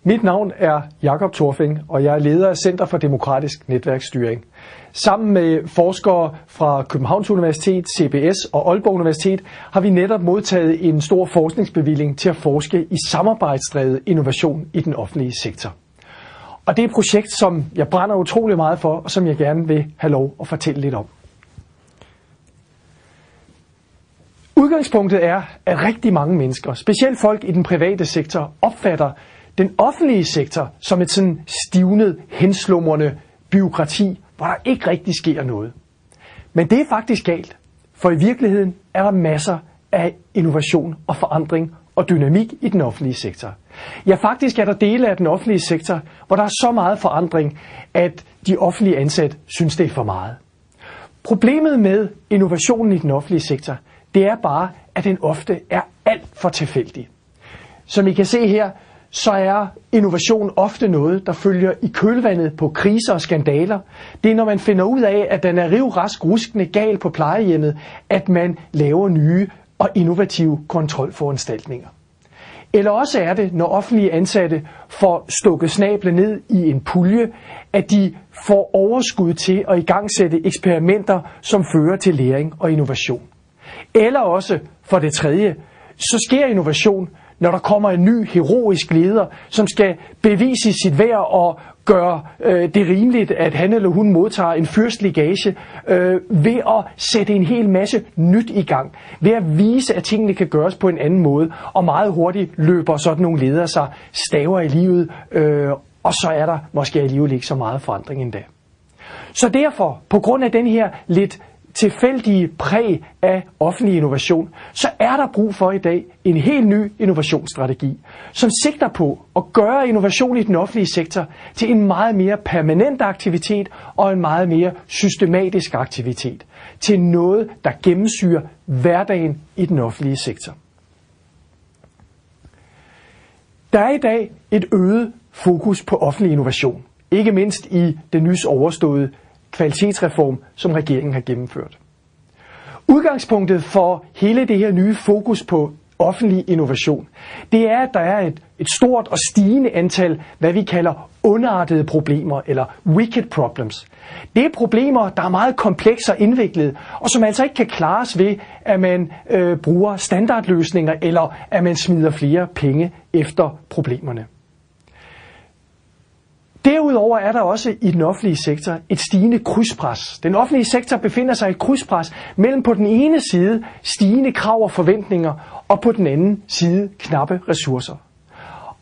Mit navn er Jakob Torfing, og jeg er leder af Center for Demokratisk Netværksstyring. Sammen med forskere fra Københavns Universitet, CBS og Aalborg Universitet har vi netop modtaget en stor forskningsbevilling til at forske i samarbejdsdrevet innovation i den offentlige sektor. Og det er et projekt, som jeg brænder utrolig meget for, og som jeg gerne vil have lov at fortælle lidt om. Udgangspunktet er, at rigtig mange mennesker, specielt folk i den private sektor, opfatter den offentlige sektor som et sådan stivnet, henslumrende bureaukrati, hvor der ikke rigtig sker noget. Men det er faktisk galt, for i virkeligheden er der masser af innovation og forandring og dynamik i den offentlige sektor. Ja, faktisk er der dele af den offentlige sektor, hvor der er så meget forandring, at de offentlige ansatte synes, det er for meget. Problemet med innovationen i den offentlige sektor, det er bare, at den ofte er alt for tilfældig. Som I kan se her, så er innovation ofte noget, der følger i kølvandet på kriser og skandaler. Det er, når man finder ud af, at den er rivrask ruskende gal på plejehjemmet, at man laver nye og innovative kontrolforanstaltninger. Eller også er det, når offentlige ansatte får stukket snablen ned i en pulje, at de får overskud til at igangsætte eksperimenter, som fører til læring og innovation. Eller også, for det tredje, så sker innovation, når der kommer en ny heroisk leder, som skal bevise sit værd og gøre det rimeligt, at han eller hun modtager en fyrstelig gage, ved at sætte en hel masse nyt i gang, ved at vise, at tingene kan gøres på en anden måde, og meget hurtigt løber sådan nogle ledere sig staver i livet, og så er der måske alligevel ikke så meget forandring endda. Så derfor, på grund af den her lidt tilfældige præg af offentlig innovation, så er der brug for i dag en helt ny innovationsstrategi, som sigter på at gøre innovation i den offentlige sektor til en meget mere permanent aktivitet og en meget mere systematisk aktivitet, til noget, der gennemsyrer hverdagen i den offentlige sektor. Der er i dag et øget fokus på offentlig innovation, ikke mindst i den nys overståede kvalitetsreform, som regeringen har gennemført. Udgangspunktet for hele det her nye fokus på offentlig innovation, det er, at der er et stort og stigende antal, hvad vi kalder ondartede problemer, eller wicked problems. Det er problemer, der er meget komplekse og indviklede, og som altså ikke kan klares ved, at man bruger standardløsninger, eller at man smider flere penge efter problemerne. Derudover er der også i den offentlige sektor et stigende krydspres. Den offentlige sektor befinder sig i et krydspres mellem på den ene side stigende krav og forventninger, og på den anden side knappe ressourcer.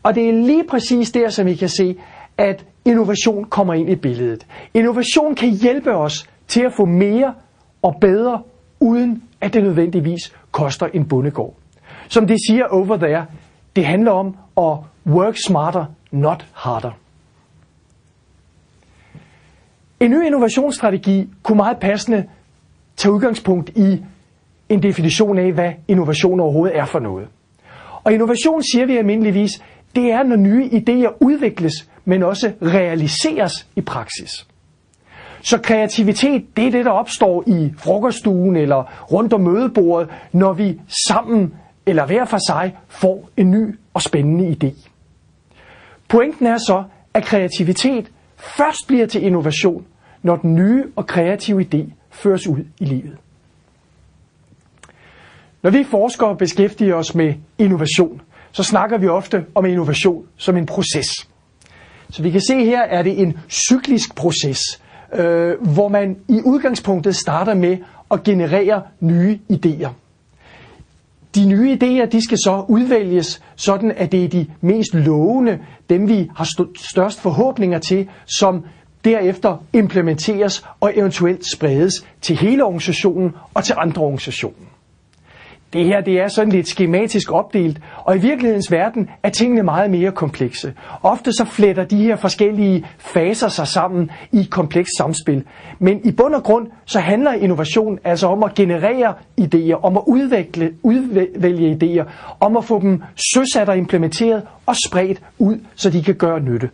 Og det er lige præcis der, som I kan se, at innovation kommer ind i billedet. Innovation kan hjælpe os til at få mere og bedre, uden at det nødvendigvis koster en bondegård. Som de siger over there, det handler om at work smarter, not harder. En ny innovationsstrategi kunne meget passende tage udgangspunkt i en definition af, hvad innovation overhovedet er for noget. Og innovation, siger vi almindeligvis, det er, når nye idéer udvikles, men også realiseres i praksis. Så kreativitet, det er det, der opstår i frokoststuen eller rundt om mødebordet, når vi sammen eller hver for sig får en ny og spændende idé. Pointen er så, at kreativitet først bliver til innovation, når den nye og kreative idé føres ud i livet. Når vi forskere beskæftiger os med innovation, så snakker vi ofte om innovation som en proces. Så vi kan se her, er det en cyklisk proces, hvor man i udgangspunktet starter med at generere nye idéer. De nye idéer, de skal så udvælges, sådan at det er de mest lovende, dem vi har størst forhåbninger til, som derefter implementeres og eventuelt spredes til hele organisationen og til andre organisationer. Det her, det er sådan lidt skematisk opdelt, og i virkelighedens verden er tingene meget mere komplekse. Ofte så fletter de her forskellige faser sig sammen i et komplekst samspil. Men i bund og grund, så handler innovation altså om at generere idéer, om at udvælge idéer, om at få dem søsat og implementeret og spredt ud, så de kan gøre nytte.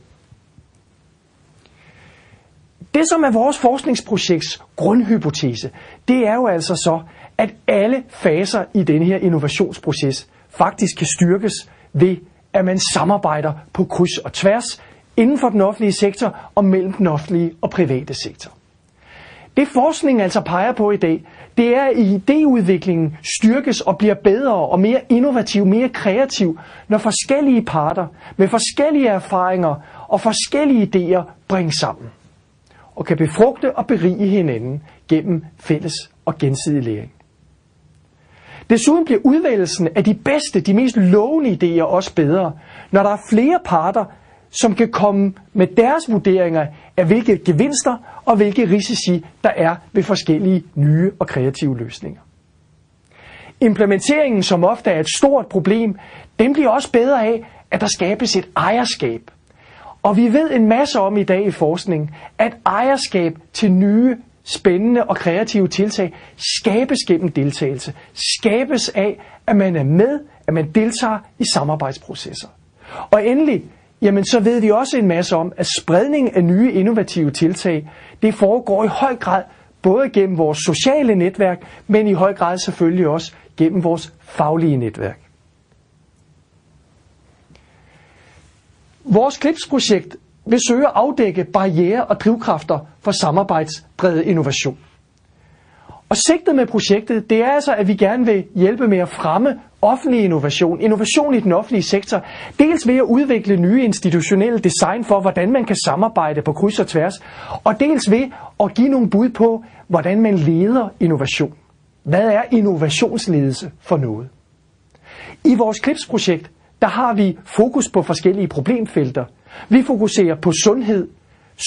Det, som er vores forskningsprojekts grundhypotese, det er jo altså så, at alle faser i denne her innovationsproces faktisk kan styrkes ved, at man samarbejder på kryds og tværs inden for den offentlige sektor og mellem den offentlige og private sektor. Det forskningen altså peger på i dag, det er, at idéudviklingen styrkes og bliver bedre og mere innovativ, mere kreativ, når forskellige parter med forskellige erfaringer og forskellige idéer bringes sammen og kan befrugte og berige hinanden gennem fælles og gensidig læring. Desuden bliver udvælgelsen af de bedste, de mest lovende idéer også bedre, når der er flere parter, som kan komme med deres vurderinger af hvilke gevinster og hvilke risici der er ved forskellige nye og kreative løsninger. Implementeringen, som ofte er et stort problem, den bliver også bedre af, at der skabes et ejerskab. Og vi ved en masse om i dag i forskning, at ejerskab til nye, spændende og kreative tiltag skabes gennem deltagelse, skabes af, at man er med, at man deltager i samarbejdsprocesser. Og endelig, jamen så ved vi også en masse om, at spredning af nye innovative tiltag, det foregår i høj grad både gennem vores sociale netværk, men i høj grad selvfølgelig også gennem vores faglige netværk. Vores CLIPS-projekt vil søge at afdække barrierer og drivkræfter for samarbejdsdrevet innovation. Og sigtet med projektet, det er altså, at vi gerne vil hjælpe med at fremme offentlig innovation, innovation i den offentlige sektor, dels ved at udvikle nye institutionelle design for, hvordan man kan samarbejde på kryds og tværs, og dels ved at give nogle bud på, hvordan man leder innovation. Hvad er innovationsledelse for noget? I vores CLIPS-projekt, der har vi fokus på forskellige problemfelter. Vi fokuserer på sundhed,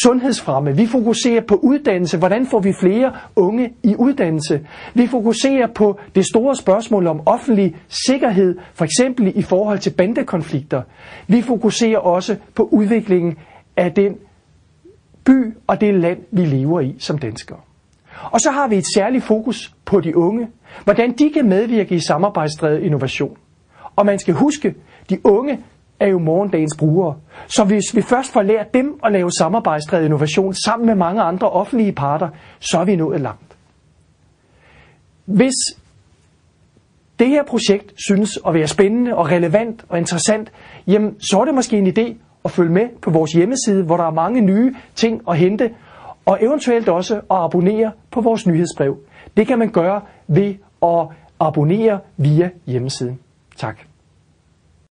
sundhedsfremme. Vi fokuserer på uddannelse. Hvordan får vi flere unge i uddannelse? Vi fokuserer på det store spørgsmål om offentlig sikkerhed, for eksempel i forhold til bandekonflikter. Vi fokuserer også på udviklingen af den by og det land, vi lever i som danskere. Og så har vi et særligt fokus på de unge. Hvordan de kan medvirke i samarbejdsdrevet innovation. Og man skal huske, de unge er jo morgendagens brugere. Så hvis vi først får lært dem at lave samarbejdsdrevet innovation sammen med mange andre offentlige parter, så er vi nået langt. Hvis det her projekt synes at være spændende og relevant og interessant, jamen så er det måske en idé at følge med på vores hjemmeside, hvor der er mange nye ting at hente, og eventuelt også at abonnere på vores nyhedsbrev. Det kan man gøre ved at abonnere via hjemmesiden. Tak.